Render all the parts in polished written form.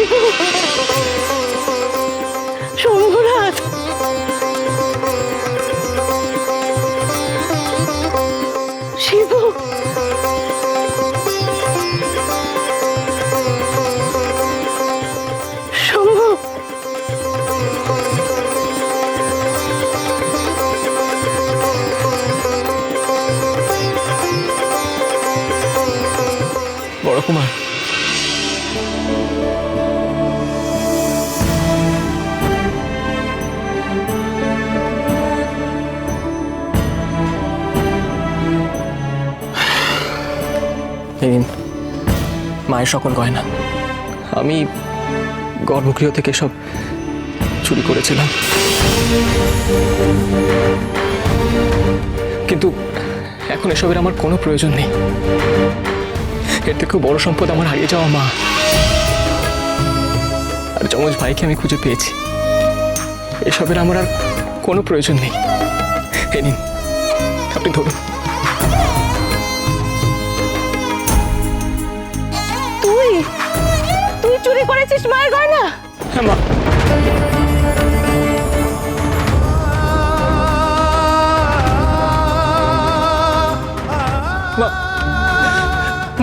শিবু, শম্ভুনাথ, শিবু, শম্ভু, বড় কুমার, এই নিন মায়ের সকল গয়না। আমি গর্ভগৃহ থেকে সব চুরি করেছিলাম, কিন্তু এখন এসবের আমার কোনো প্রয়োজন নেই। এর থেকেও বড় সম্পদ আমার হারিয়ে যাওয়া মা আর যমজ ভাইকে আমি খুঁজে পেয়েছি। এসবের আমার আর কোনো প্রয়োজন নেই। এই নিন, আপনি ধরুন। তুই তুই চুরি করেছিস মায়ের গয়না? হ্যাঁ মা। মা,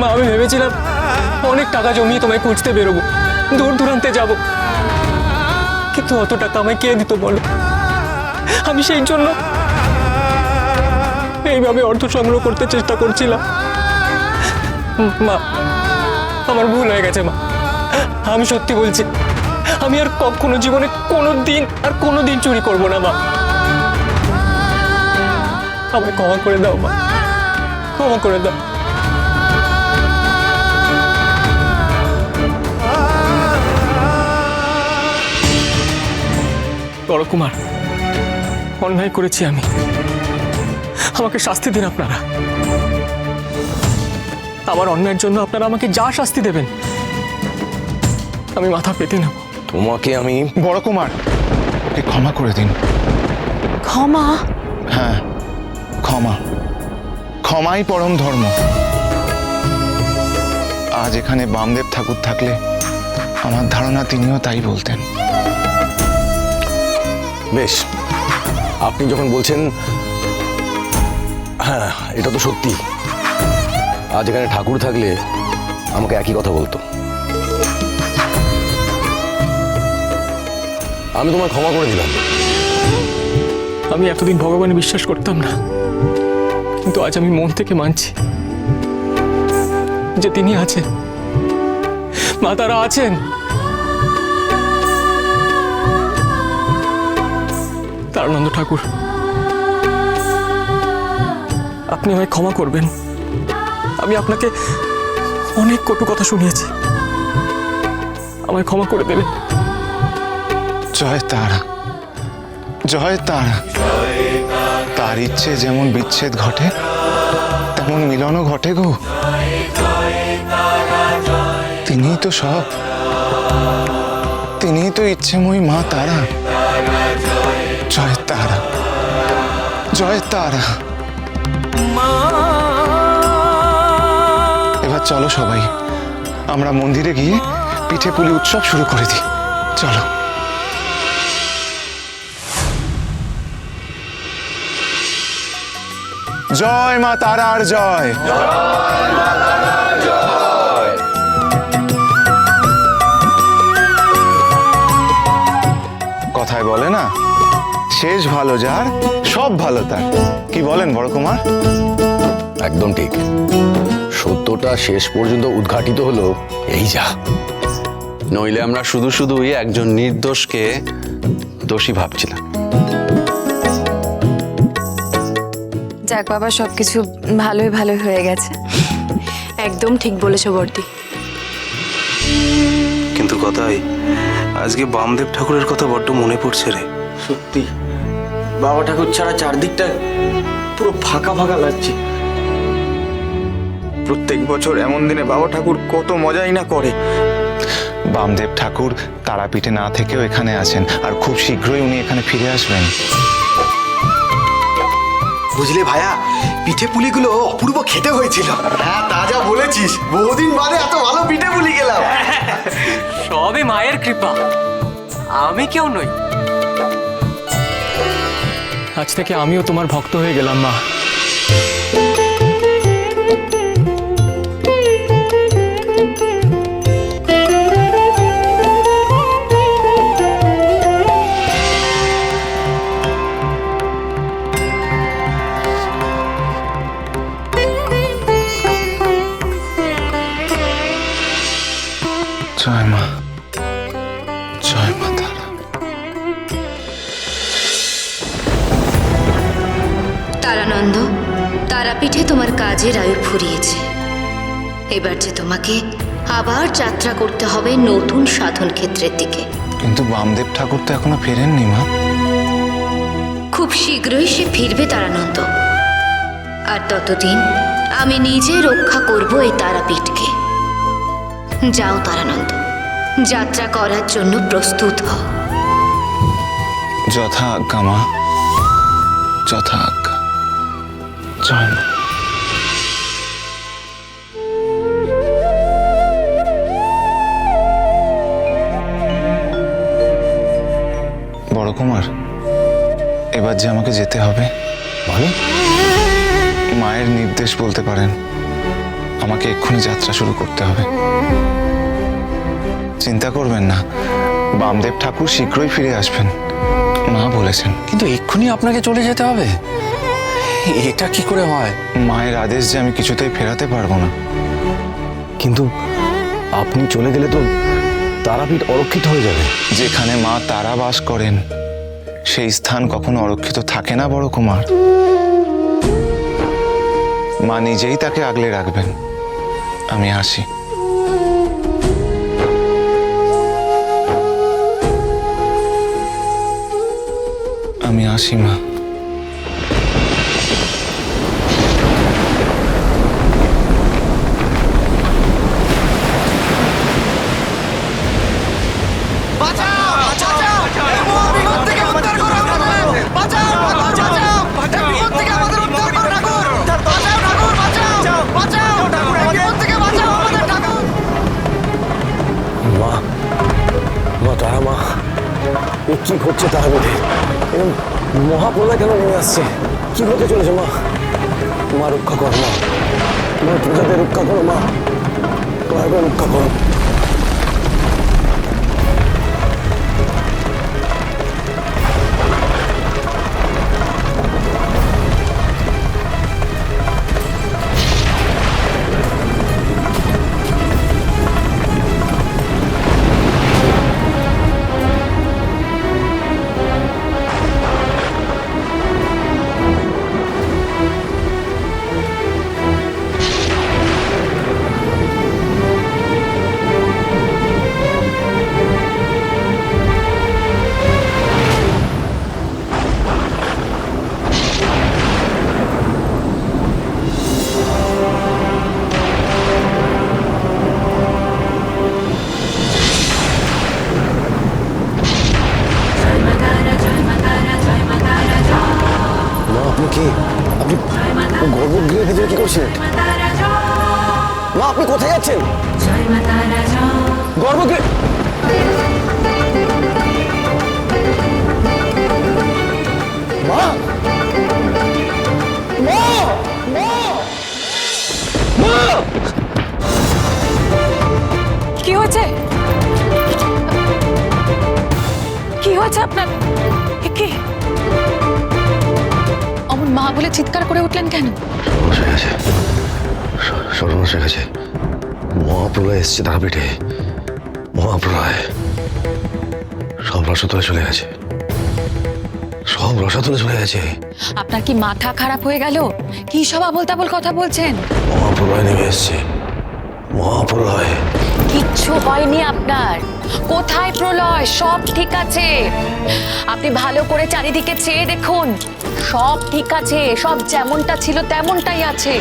মা, আমি ভেবেছিলাম অনেক টাকা জমিয়ে তোমায় খুঁজতে বেরোবো, দূর দূরান্তে যাব, কিন্তু অত টাকা আমায় কে দিত বলো? আমি সেই জন্য এইভাবে অর্থ সংগ্রহ করতে চেষ্টা করছিলাম। মা, আমার ভুল হয়ে গেছে মা, আমি সত্যি বলছি, আমি আর কখনো জীবনে কোনো দিন চুরি করবো না মা। আমায় ক্ষমা করে দাও মা, ক্ষমা করে দাও। বড় কুমার, অন্যায় করেছি আমি, আমাকে শাস্তি দিন আপনারা। আমার অন্যায়ের জন্য আপনারা আমাকে যা শাস্তি দেবেন আমি মাথা পেতে নেব। তোমাকে আমি বড় কুমার ক্ষমা করে দিন। ক্ষমা? হ্যাঁ, ক্ষমা, ক্ষমাই পরম ধর্ম। আজ এখানে বামদেব ঠাকুর থাকলে আমার ধারণা তিনিও তাই বলতেন। বেশ, আপনি যখন বলছেন, হ্যাঁ এটা তো সত্যি। আজ এখানে ঠাকুর থাকলে আমাকে একই কথা বলতো। আমি তোমায় ক্ষমা করে দিলাম। আমি এতদিন ভগবানে বিশ্বাস করতাম না, কিন্তু আজ আমি মন থেকে মানছি যে তিনি আছেন, মা তারা আছেন। তারানন্দ ঠাকুর, আপনি আমায় ক্ষমা করবেন। আমি আপনাকে অনেক কটু কথা শুনিয়েছি, আমায় ক্ষমা করে দেবেন। জয় তারা, জয় তারা। তার ইচ্ছে যেমন বিচ্ছেদ ঘটে তেমন মিলনও ঘটে গো। তিনিই তো সব, তিনিই তো ইচ্ছেময়ী মা তারা। জয় তারা, জয় তারা। এবার চলো সবাই, আমরা মন্দিরে গিয়ে পিঠে পুলি উৎসব শুরু করে দিই। চলো। জয় মা তারার জয়। কথায় বলে না, শেষ ভালো যার সব ভালো তার। কি বলেন বড় কুমার? একদম ঠিক। সত্যটা শেষ পর্যন্ত উদ্ঘাটিত হলো, এই যা। নইলে আমরা শুধু শুধুই একজন নির্দোষকে দোষী ভাবছিলাম। যাক বাবা, সবকিছু ভালোই হয়ে গেছে। একদম ঠিক বলেছো বর্দি। কিন্তু কথাই, আজকে বামদেব ঠাকুরের কথা বড্ড মনে পড়ছে রে। সত্যি বাবা ঠাকুর ছাড়া চারদিকটা পুরো ফাঁকা ফাঁকা লাগছে। প্রত্যেক বছর এমন দিনে বাবা ঠাকুর কত মজাই না করে। বামদেব ঠাকুর তারাপীঠে না থেকেও এখানে আছেন, আর খুব শীঘ্রই উনি এখানে ফিরে আসবেন। বুঝলে ভাইয়া, পিঠে পুলিগুলো অপূর্ব খেতে হয়েছিল। হ্যাঁ, তা যা বলেছিস, বহুদিন বাদে এত ভালো পিঠে পুলি গেলাম। সবই মায়ের কৃপা, আমি কেউ নই। আজ থেকে আমিও তোমার ভক্ত হয়ে গেলাম মা। জয় মা, জয় মা তারা। তারানন্দ, তারাপীঠে তোমার কাজের আয়ু ফুরিয়েছে। এবার যে তোমাকে আবার যাত্রা করতে হবে নতুন সাধন ক্ষেত্রের দিকে। কিন্তু বামদেব ঠাকুর তো এখনো ফেরেননি মা। খুব শীঘ্রই সে ফিরবে তারানন্দ, আর ততদিন আমি নিজে রক্ষা করব এই তারাপীঠকে। যাও তারানন্দ, যাত্রা করার জন্য প্রস্তুত হও। যথা আজ্ঞা মা, যথা আজ্ঞা। জয় মা। বড় কুমার, এবার যে আমাকে যেতে হবে, মানে মায়ের নির্দেশ বলতে পারেন। আমাকে এক্ষুনি যাত্রা শুরু করতে হবে। চিন্তা করবেন না, বামদেব ঠাকুর শীঘ্রই ফিরে আসবেন, মা বলেছেন। কিন্তু এক্ষুনি আপনাকে চলে যেতে হবে, এটা কি করে হয়? মায়ের আদেশ যে আমি কিছুতেই ফেরাতে পারবো না। কিন্তু আপনি চলে গেলে তো তারাপীঠ অরক্ষিত হয়ে যাবে। যেখানে মা তারা বাস করেন সেই স্থান কখনো অরক্ষিত থাকে না বড় কুমার। মা নিজেই তাকে আগলে রাখবেন। আমি আসি। আমি আসি মা। তারা মা, এ কি ঘটছে তারাপীঠে? এরকম মহাপ্রলয় কেন নেমে আসছে? কি হতে চলেছে মা? মা রক্ষা করো মা, তোমার প্রজাদের রক্ষা করো মা, দয়া করে রক্ষা করো। আপনি গর্ভগৃহের ভিতরে কি করছেন? মা, আপনি কোথায় যাচ্ছেন? গর্ভগৃহ। মা, মা, মা, মা! কি হয়েছে? কি হয়েছে আপনার? কি অমন মা বলে চিৎকার করে উঠলেন কেন? সর্বনাশ হয়ে গেছে। মহাপ্রলয় এসছে তারাপীঠে, মহাপ্রলয়। সব রসাতলে চলে গেছে, সব রসাতলে চলে গেছে। আপনার কি মাথা খারাপ হয়ে গেল? কি সব আবোল তাবোল কথা বলছেন? মহাপ্রলয় নেমে এসছে, মহাপ্রলয়। কিচ্ছু হয়নি আপনার। কোথায় প্রলয়? সব ঠিক আছে। আপনি ভালো করে চারিদিকে চেয়ে দেখুন, সব ঠিক আছে, সব যেমনটা ছিল তেমনটাই আছে।